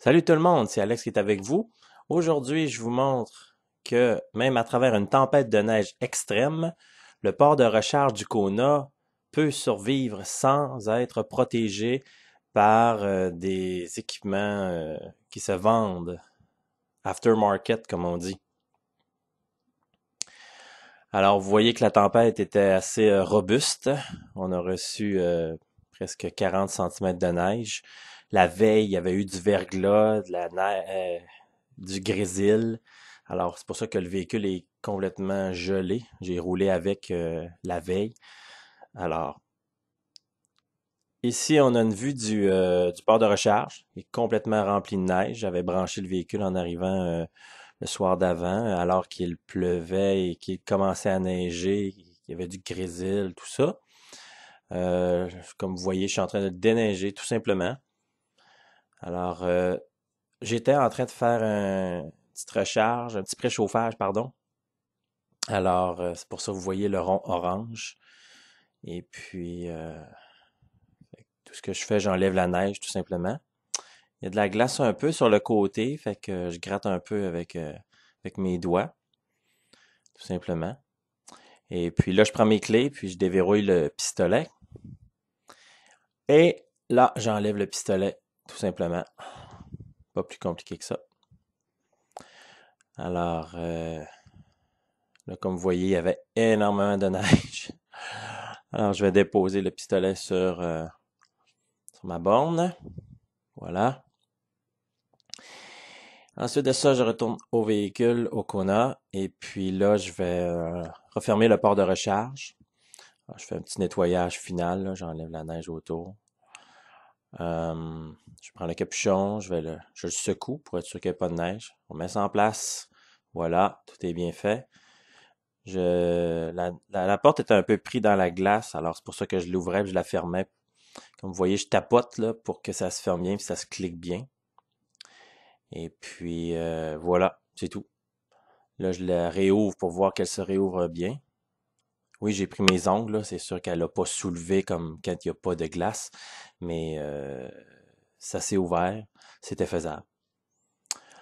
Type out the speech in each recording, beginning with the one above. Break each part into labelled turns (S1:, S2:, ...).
S1: Salut tout le monde, c'est Alex qui est avec vous. Aujourd'hui, je vous montre que même à travers une tempête de neige extrême, le port de recharge du Kona peut survivre sans être protégé par des équipements qui se vendent aftermarket, comme on dit. Alors, vous voyez que la tempête était assez robuste. On a reçu presque 40 centimètres de neige. La veille, il y avait eu du verglas, de la neige, du grésil. Alors, c'est pour ça que le véhicule est complètement gelé. J'ai roulé avec la veille. Alors, ici, on a une vue du port de recharge. Il est complètement rempli de neige. J'avais branché le véhicule en arrivant le soir d'avant, alors qu'il pleuvait et qu'il commençait à neiger. Il y avait du grésil, tout ça. Comme vous voyez, je suis en train de déneiger tout simplement. Alors, j'étais en train de faire une petite recharge, un petit préchauffage, pardon. Alors, c'est pour ça que vous voyez le rond orange. Et puis, tout ce que je fais, j'enlève la neige tout simplement. Il y a de la glace un peu sur le côté, fait que je gratte un peu avec mes doigts, tout simplement. Et puis là, je prends mes clés, puis je déverrouille le pistolet. Et là, j'enlève le pistolet, tout simplement. Pas plus compliqué que ça. Alors, là, comme vous voyez, il y avait énormément de neige. Alors, je vais déposer le pistolet sur ma borne. Voilà. Ensuite de ça, je retourne au véhicule, au Kona, et puis là, je vais refermer le port de recharge. Alors, je fais un petit nettoyage final, là, j'enlève la neige autour. Je prends le capuchon, je le secoue pour être sûr qu'il n'y ait pas de neige. On met ça en place. Voilà, tout est bien fait. La porte est un peu prise dans la glace, alors c'est pour ça que je l'ouvrais et je la fermais. Comme vous voyez, je tapote là pour que ça se ferme bien et ça se clique bien. Et puis voilà, c'est tout. Là, je la réouvre pour voir qu'elle se réouvre bien. Oui, j'ai pris mes ongles, là. C'est sûr qu'elle n'a pas soulevé comme quand il n'y a pas de glace, mais ça s'est ouvert, c'était faisable.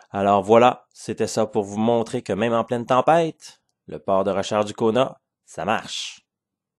S1: Alors voilà, c'était ça pour vous montrer que même en pleine tempête, le port de recharge du Kona, ça marche.